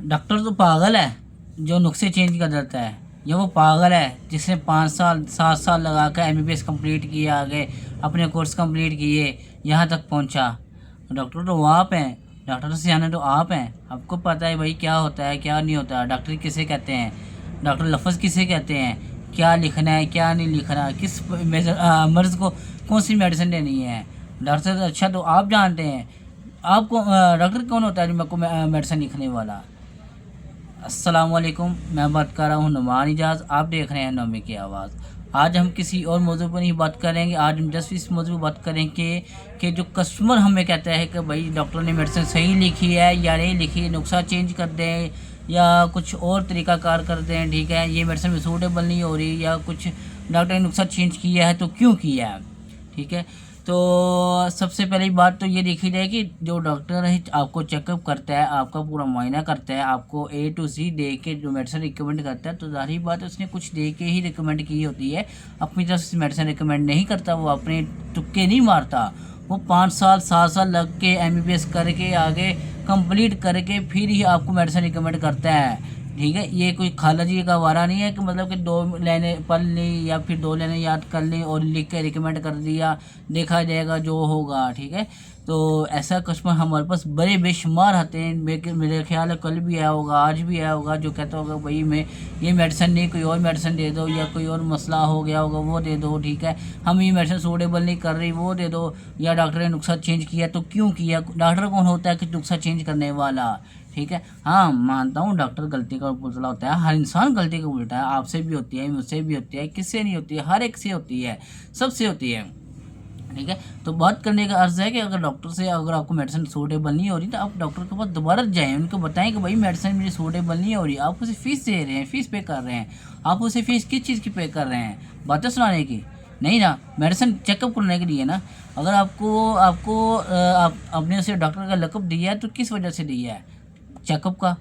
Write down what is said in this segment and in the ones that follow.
Doctor तो पागल है जो नुस्खे चेंज कर देता है, या वो पागल है जिसने 5 साल 7 साल लगा कर एमबीबीएस कंप्लीट किए, आगे अपने कोर्स कंप्लीट किए, यहाँ तक पहुँचा। डॉक्टर तो वो आप हैं, डॉक्टर से सियाने तो आप हैं। आपको पता है भाई क्या होता है क्या नहीं होता, डॉक्टर किसे कहते हैं, डॉक्टर लफ्ज़ किसे कहते हैं, क्या लिखना है क्या नहीं लिखना, किस मर्ज़ को कौन सी मेडिसिन देनी है। डॉक्टर से अच्छा तो आप जानते हैं। आपको डॉक्टर कौन होता है जो मेरे को मेडिसिन लिखने वाला। अस्सलाम वालेकुम, मैं बात कर रहा हूँ नुमान इजाज़, आप देख रहे हैं नौमी की आवाज़। आज हम किसी और मौजू पर नहीं बात करेंगे, आज हम जस्ट इस मौजू पर बात करेंगे कि जो कस्टमर हमें कहता है कि भाई डॉक्टर ने मेडिसिन सही लिखी है या नहीं लिखी, नुस्खा चेंज कर दें या कुछ और तरीक़ाकार कर दें, ठीक है, ये मेडिसिन में सूटेबल नहीं हो रही, या कुछ डॉक्टर ने नुस्खा चेंज किया है तो क्यों किया है, ठीक है। तो सबसे पहली बात तो ये देखी जाए कि जो डॉक्टर है आपको चेकअप करता है, आपका पूरा मुआयना करता है, आपको ए टू ज़ेड दे के जो मेडिसिन रिकमेंड करता है, तो ज़ाहिर बात है उसने कुछ दे के ही रिकमेंड की होती है। अपनी तरफ से मेडिसिन रिकमेंड नहीं करता, वो अपने तुक्के नहीं मारता। वो 5 साल 7 साल लग के एमबीबीएस करके आगे कंप्लीट करके फिर ही आपको मेडिसिन रिकमेंड करता है, ठीक है। ये कोई खाला जी का वारा नहीं है कि मतलब कि 2 लाइनें पढ़ ली या फिर 2 लाइनें याद कर ली और लिख के रिकमेंड कर दिया, देखा जाएगा जो होगा, ठीक है। तो ऐसा कस्टमर हमारे पास बड़े बेशुमार आते हैं। मेरे ख्याल है कल भी आया होगा, आज भी आया होगा, जो कहता होगा भाई मैं ये मेडिसिन नहीं कोई और मेडिसिन दे दो, या कोई और मसला हो गया होगा वो दे दो, ठीक है, हम ये मेडिसिन सूटेबल नहीं कर रही वो दे दो, या डॉक्टर ने नुस्खा चेंज किया तो क्यों किया। डॉक्टर कौन होता है कि नुस्खा चेंज करने वाला, ठीक है। हाँ मानता हूँ डॉक्टर गलती का पुतला होता है, हर इंसान गलती का उल्टा है, आपसे भी होती है, मुझसे भी होती है, किससे नहीं होती है, हर एक से होती है, सबसे होती है, ठीक है। तो बात करने का अर्ज़ है कि अगर डॉक्टर से अगर आपको मेडिसिन सूटेबल नहीं हो रही तो आप डॉक्टर के पास दोबारा जाएं, उनको बताएं कि भाई मेडिसिन मेरी सूटेबल नहीं हो रही। आप उसे फ़ीस दे रहे हैं, फ़ीस पे कर रहे हैं, आप उसे फ़ीस किस चीज़ की पे कर रहे हैं, बातें सुनाने की नहीं ना, मेडिसिन चेकअप करने के लिए ना। अगर आपको आपको आपने उसे डॉक्टर का लक़ब दिया है तो किस वजह से दिया है, चेकअप का,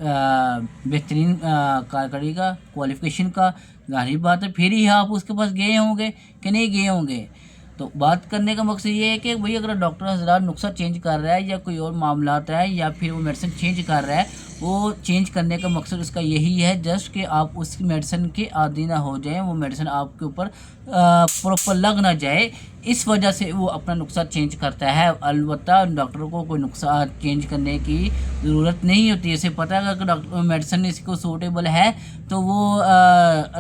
बेहतरीन कारकर्दगी का, क्वालिफ़िकेशन का, ज़ाहिर बात है फिर ही आप उसके पास गए होंगे कि नहीं गए होंगे। तो बात करने का मकसद ये है कि भाई अगर डॉक्टर हज़रात नुस्खा चेंज कर रहा है या कोई और मामलात है या फिर वो मेडिसिन चेंज कर रहा है, वो चेंज करने का मकसद उसका यही है जस्ट कि आप उस मेडिसिन के आदी ना हो जाएं, वो मेडिसिन आपके ऊपर प्रॉपर लग ना जाए, इस वजह से वो अपना नुस्खा चेंज करता है। अलबत्ता डॉक्टर को कोई नुस्खा चेंज करने की ज़रूरत नहीं होती है, इसे पता है अगर डॉक्टर मेडिसिन इसको सूटेबल है तो वो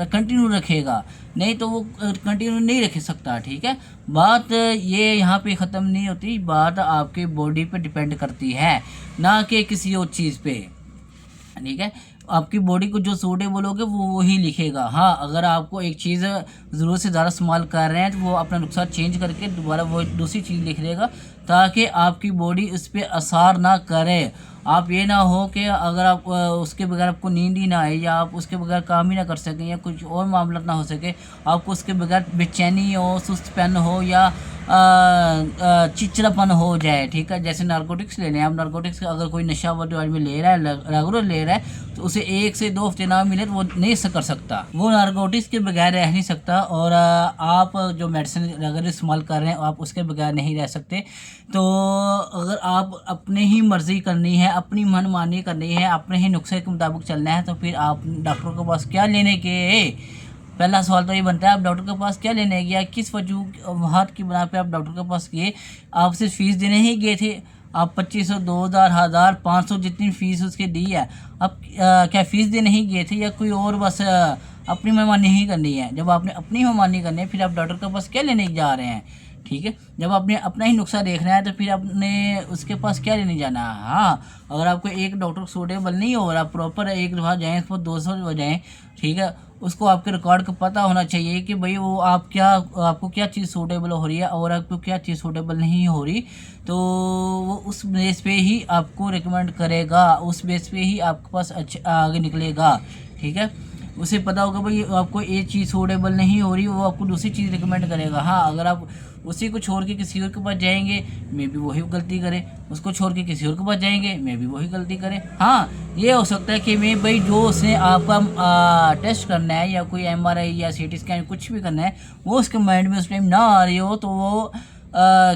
कंटिन्यू रखेगा, नहीं तो वो कंटिन्यू नहीं रख सकता, ठीक है। बात ये यहाँ पे ख़त्म नहीं होती, बात आपके बॉडी पे डिपेंड करती है ना कि किसी और चीज़ पे, ठीक है। आपकी बॉडी को जो सूटेबल होगा वो वही लिखेगा। हाँ अगर आपको एक चीज़ ज़रूरत से ज़्यादा इस्तेमाल कर रहे हैं तो वो अपना नुस्खा चेंज करके दोबारा वो दूसरी चीज़ लिख देगा ताकि आपकी बॉडी उस पर असर ना करे। आप ये ना हो कि अगर आप उसके बगैर आपको नींद ही ना आए या आप उसके बगैर काम ही ना कर सकें या कुछ और मामला ना हो सके, आपको उसके बगैर बेचैनी हो, सुस्तपन हो या चिड़चिड़ापन हो जाए, ठीक है। जैसे नारकोटिक्स ले लें आप, नारकोटिक्स का अगर कोई नशा वो जो आदमी ले रहा है रेगुलर ले रहा है तो उसे 1 से 2 हफ्ते ना मिले तो वो नहीं कर सकता, वो नारकोटिक्स के बगैर रह नहीं सकता। और आप जो मेडिसिन रेगुलर इस्तेमाल कर रहे हैं आप उसके बगैर नहीं रह सकते। तो अगर आप अपने ही मर्ज़ी करनी है, अपनी मनमानी करनी है, अपने ही नुस्खे के मुताबिक चलना है तो फिर आप डॉक्टर के पास क्या लेने के। पहला सवाल तो ये बनता है आप डॉक्टर के पास क्या लेने गया, किस वजूहत की बना पे आप डॉक्टर के पास गए। आप सिर्फ फ़ीस देने ही गए थे, आप 2500 2000 1000 500 जितनी फ़ीस उसके दी है, आप क्या फ़ीस देने ही गए थे या कोई और बस अपनी मनमानी ही करनी है। जब आपने अपनी मनमानी करनी है फिर आप डॉक्टर के पास क्या लेने जा रहे हैं, ठीक है। जब आपने अपना ही नुस्खा देखना है तो फिर आपने उसके पास क्या लेने जाना है। हाँ अगर आपको एक डॉक्टर सूटेबल नहीं हो रहा, प्रॉपर एक दफ़ा जाएँ उसको 200 जाएँ, ठीक है, उसको आपके रिकॉर्ड का पता होना चाहिए कि भाई वो आपको क्या चीज़ सूटेबल हो रही है और आपको क्या चीज़ सूटेबल नहीं हो रही, तो वो उस बेस पे ही आपको रिकमेंड करेगा, उस बेस पे ही आपके पास आगे निकलेगा, ठीक है। उसे पता होगा भाई आपको ये चीज़ सूटेबल नहीं हो रही, वो आपको दूसरी चीज़ रिकमेंड करेगा। हाँ अगर आप उसी को छोड़ के किसी और के पास जाएंगे मे भी वही गलती करे, उसको छोड़ के किसी और के पास जाएंगे मे भी वही गलती करे। हाँ ये हो सकता है कि मैं भाई जो उसने आपका टेस्ट करना है या कोई MRI या CT स्कैन कुछ भी करना है वो उसके माइंड में उस टाइम ना आ रही हो तो वो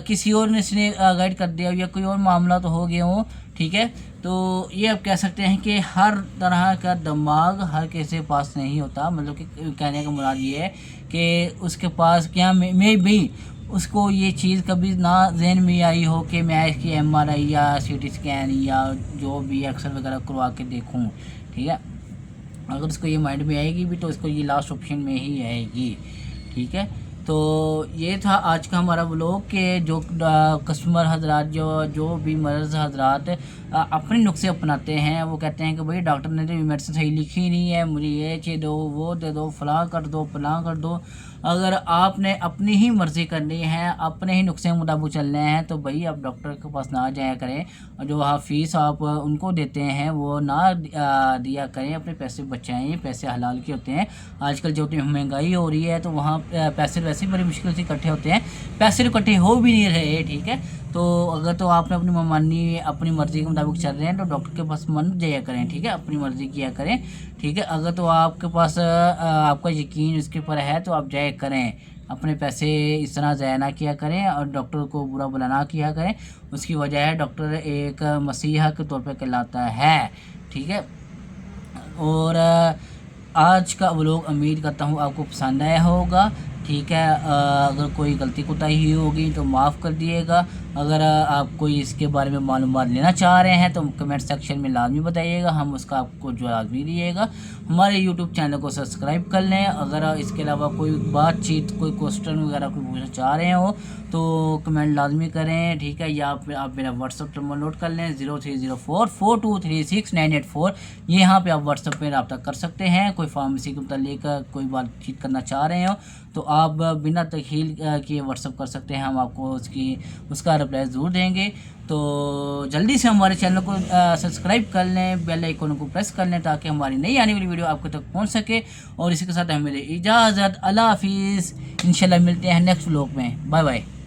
किसी और ने इसने गाइड कर दिया या कोई और मामला तो हो गया हो, ठीक है। तो ये आप कह सकते हैं कि हर तरह का दिमाग हर किसी के पास नहीं होता, मतलब कि कहने का मुराद ये है कि उसके पास क्या मैं भी उसको ये चीज़ कभी ना जहन में आई हो कि मैं इसकी MRI या CT स्कैन या जो भी एक्सरे वगैरह करवा के देखूं, ठीक है। अगर उसको ये माइंड में आएगी भी तो उसको ये लास्ट ऑप्शन में ही आएगी, ठीक है। तो ये था आज का हमारा व्लॉग के जो कस्टमर हजरात जो भी मर्ज़ हजरात अपने नुस्खे अपनाते हैं, वो कहते हैं कि भाई डॉक्टर ने तो मेडिसिन सही लिखी नहीं है, मुझे ये चीज़ दो, वो दे दो, फलां कर दो, फलां कर दो। अगर आपने अपनी ही मर्ज़ी करनी है, अपने ही नुस्खे के मुताबिक चलने हैं, तो भाई आप डॉक्टर के पास ना जाया करें, और जो फीस आप उनको देते हैं वो ना दिया करें, अपने पैसे बचाएं। पैसे हलाल के होते हैं। आजकल जो इतनी महंगाई हो रही है तो वहाँ पैसे वैसे ही बड़ी मुश्किल से इकट्ठे होते हैं, पैसे इकट्ठे हो भी नहीं रहे, ठीक है। तो अगर तो आपने अपनी मनमानी अपनी मर्ज़ी के मुताबिक चल रहे हैं तो डॉक्टर के पास मन जाया करें, ठीक है, अपनी मर्ज़ी किया करें, ठीक है। अगर तो आपके पास आपका यकीन उसके ऊपर है तो आप जाया करें, अपने पैसे इस तरह ज़ाया ना किया करें और डॉक्टर को बुरा भला ना किया करें। उसकी वजह है डॉक्टर एक मसीहा के तौर पर कहलाता है, ठीक है। और आज का व्लॉग उम्मीद करता हूँ आपको पसंद आया होगा, ठीक है। अगर कोई गलती कोताही होगी तो माफ़ कर दिएगा। अगर आप कोई इसके बारे में मालूमात लेना चाह रहे हैं तो कमेंट सेक्शन में लाजमी बताइएगा, हम उसका आपको जो लाजमी दिएगा। हमारे यूट्यूब चैनल को सब्सक्राइब कर लें। अगर इसके अलावा कोई बातचीत कोई क्वेश्चन वगैरह कोई पूछना चाह रहे हो तो कमेंट लाजमी करें, ठीक है। या आप मेरा व्हाट्सअप नंबर नोट कर लें 0304423698 यहाँ पे आप व्हाट्सअप पे रब्ता कर सकते हैं। कोई फार्मेसी के मतलब कोई बातचीत करना चाह रहे हो तो आप बिना तखील किए व्हाट्सअप कर सकते हैं, हम आपको उसका रिप्लाई ज़रूर देंगे। तो जल्दी से हमारे चैनल को सब्सक्राइब कर लें, बेल आइकन को प्रेस कर लें ताकि हमारी नई आने वाली वीडियो आपके तक पहुंच सके। और इसी के साथ हमें इजाज़त, अल्लाह हाफिज़। इंशाल्लाह मिलते हैं नेक्स्ट व्लॉग में। Bye bye.